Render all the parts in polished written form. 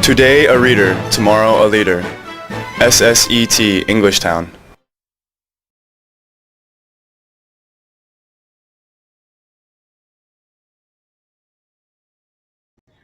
Today a reader, tomorrow a leader. SSET Englishtown.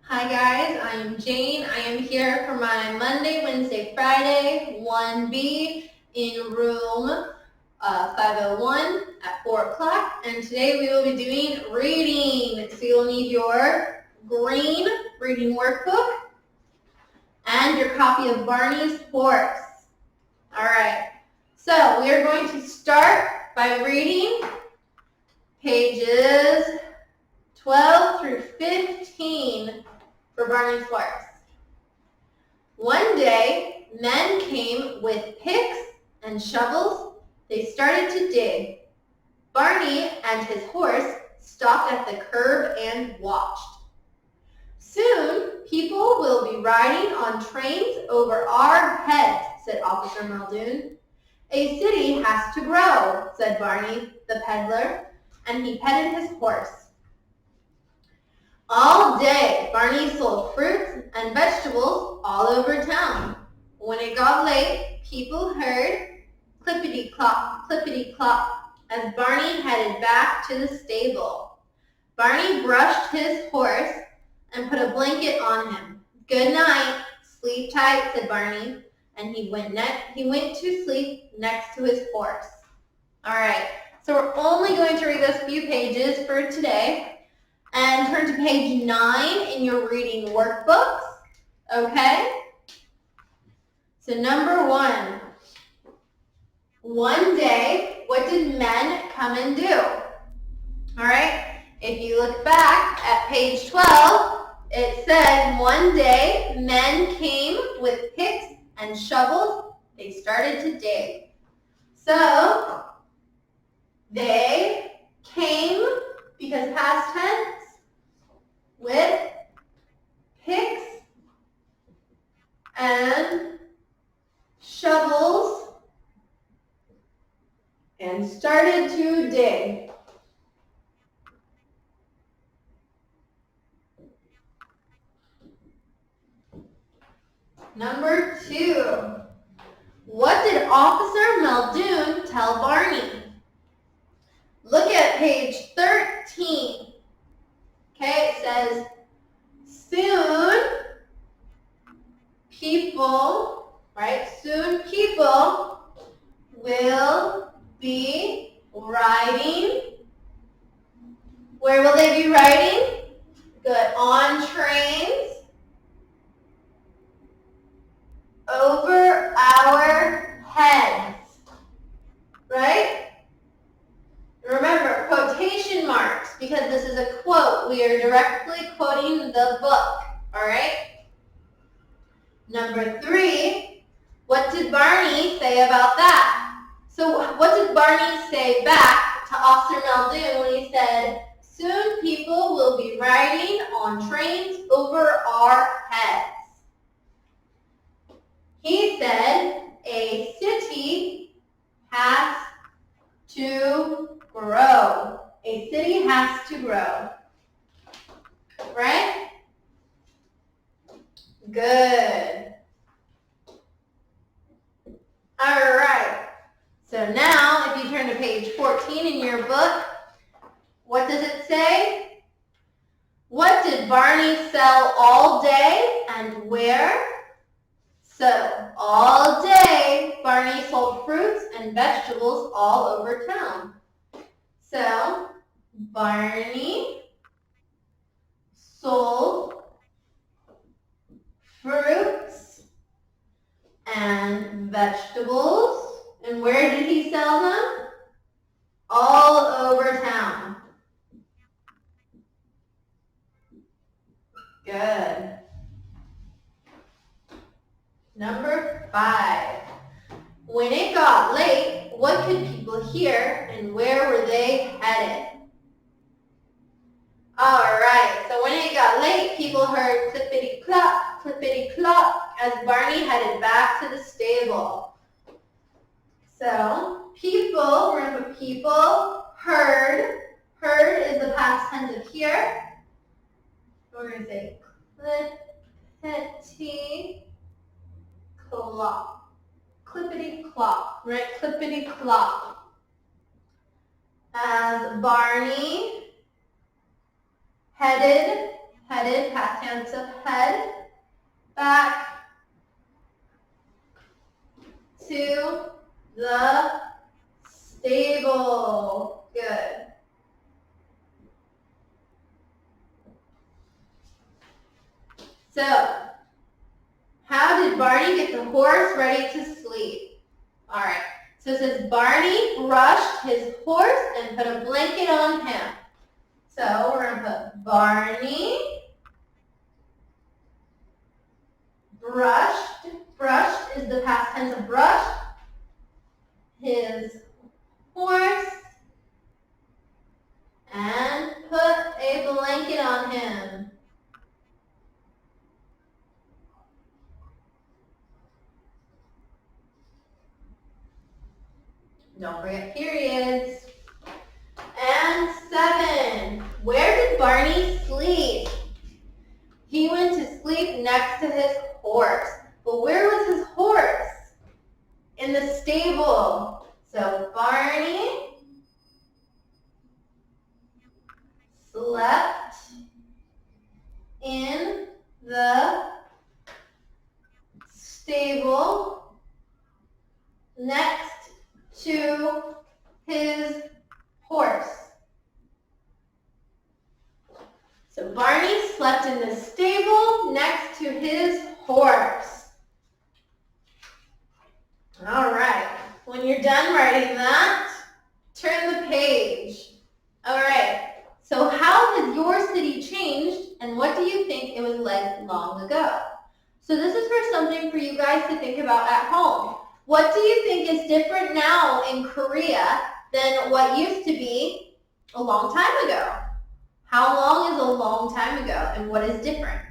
Hi guys, I am Jane. I am here for my Monday, Wednesday, Friday 1B in room 501 at 4 o'clock. And today we will be doing reading. So you'll need your green reading workbook and your copy of Barney's Horse. All right, so we are going to start by reading pages 12 through 15 for Barney's Horse. One day, men came with picks and shovels. They started to dig. Barney and his horse stopped at the curb and watched. Soon, people will be riding on trains over our heads, said Officer Muldoon. A city has to grow, said Barney, the peddler, and he petted his horse. All day, Barney sold fruits and vegetables all over town. When it got late, people heard clippity-clop, clippity-clop as Barney headed back to the stable. Barney brushed his horse and put a blanket on him. Good night, sleep tight, said Barney, and he went to sleep next to his horse. All right, so we're only going to read those few pages for today. And turn to page 9 in your reading workbooks, okay? So number 1. One day, what did men come and do? All right, if you look back at page 12, it said one day men came with picks and shovels. They started to dig. So they came, because past tense, with picks and shovels and started to dig. Number 2, what did Officer Muldoon tell Barney? Look at page 13. Okay, it says, soon people, right? Soon people will be riding. Where will they be riding? Good. On trains over our heads. Right? Remember, quotation marks, because this is a quote. We are directly quoting the book, all right? Number 3, what did Barney say about that? So what did Barney say back to Officer Muldoon when he said, soon people will be riding on trains over our heads? He said, a city has to grow. A city has to grow. Right? Good. All right. So now, if you turn to page 14 in your book, what does it say? What did Barney sell all day and where? So, all day, Barney sold fruits and vegetables all over town. So, Barney sold fruits and vegetables. And where did he sell them? All over town. Good. Number 5. When it got late, what could people hear and where were they headed? All right, so when it got late, people heard clippity-clop, as Barney headed back to the stable. So, people, remember people, heard is the past tense of hear. We're going to say clippity clop. Clippity clop, right? Clippity clop. As Barney headed, past tense of head, back to the stable. Good. So, how did Barney get the horse ready to sleep? All right. So it says Barney brushed his horse and put a blanket on him. So we're going to put Barney brushed. Brushed is the past tense of brushed. His horse and put a blanket on him. Don't forget periods. And 7. Where did Barney sleep? He went to sleep next to his horse. But where was his horse? In the stable. So Barney slept in the stable next to his horse. So Barney slept in the stable next to his horse. All right. When you're done writing that, turn the page. All right. So how has your city changed, and what do you think it was like long ago? So this is for something for you guys to think about at home. What do you think is different now in Korea than what used to be a long time ago? How long is a long time ago, and what is different?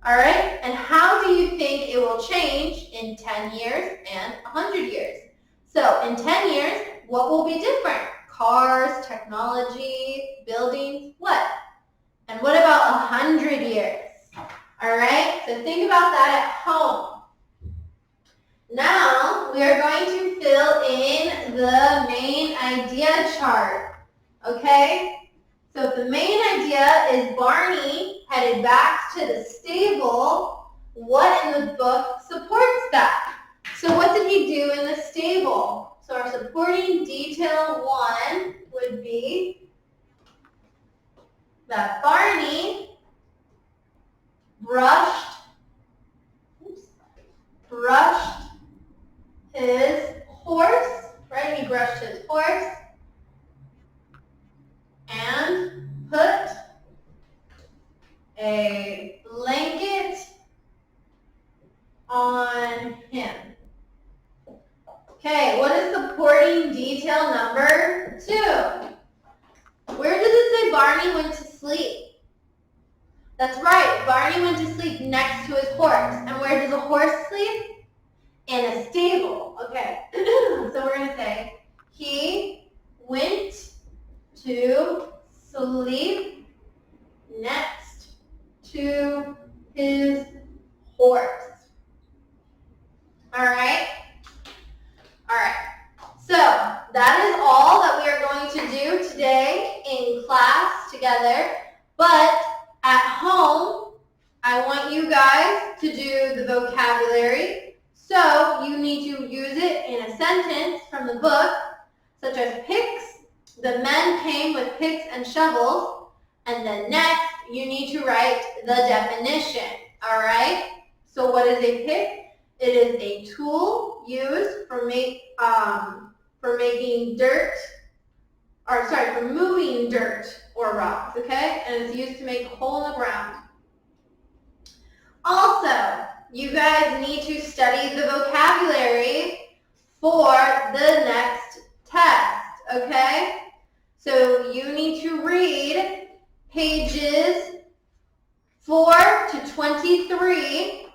All right, and how do you think it will change in 10 years and 100 years? So in 10 years, what will be different? Cars, technology, buildings, what? And what about 100 years? All right, so think about that at home. Now, we are going to fill in the main idea chart, okay? So if the main idea is Barney headed back to the stable, what in the book supports that? So what did he do in the stable? So our supporting detail 1 would be that Barney brushed his horse, right? He brushed his horse and put a blanket on him. Okay, what is supporting detail number 2? Where does it say Barney went to sleep? That's right, Barney went to sleep next to his horse. And where does a horse sleep? In a stable. Okay, so we're going to say he went to sleep next to his horse. All right? All right. So that is all that we are going to do today in class together. But at home, I want you guys to do the vocabulary. So you need to use it in a sentence from the book, such as picks. The men came with picks and shovels. And then next, you need to write the definition. All right? So what is a pick? It is a tool used for making dirt, or sorry, for moving dirt or rocks, okay? And it's used to make a hole in the ground. Also, you guys need to study the vocabulary for the next test, okay? So you need to read pages 4 to 23,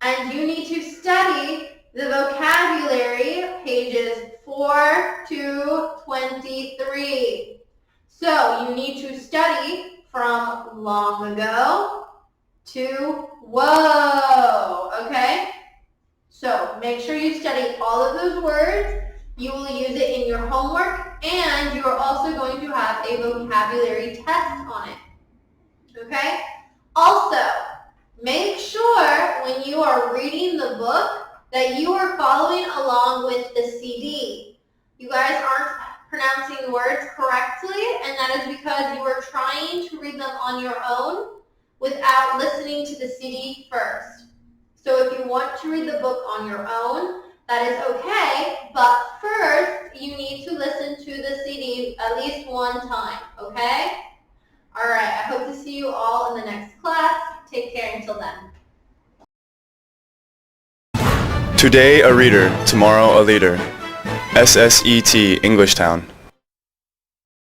and you need to study the vocabulary pages 4 to 23. So you need to study from long ago to whoa, okay? So make sure you study all of those words. You will use it in your homework, and you are also going to have a vocabulary test on it, okay? Also, make sure when you are reading the book that you are following along with the CD. You guys aren't pronouncing the words correctly, and that is because you are trying to read them on your own without listening to the CD first. So if you want to read the book on your own, that is okay, but first you need to listen to the CD at least one time, okay? All right, I hope to see you all in the next class. Take care until then. Today a reader, tomorrow a leader. SSET Englishtown.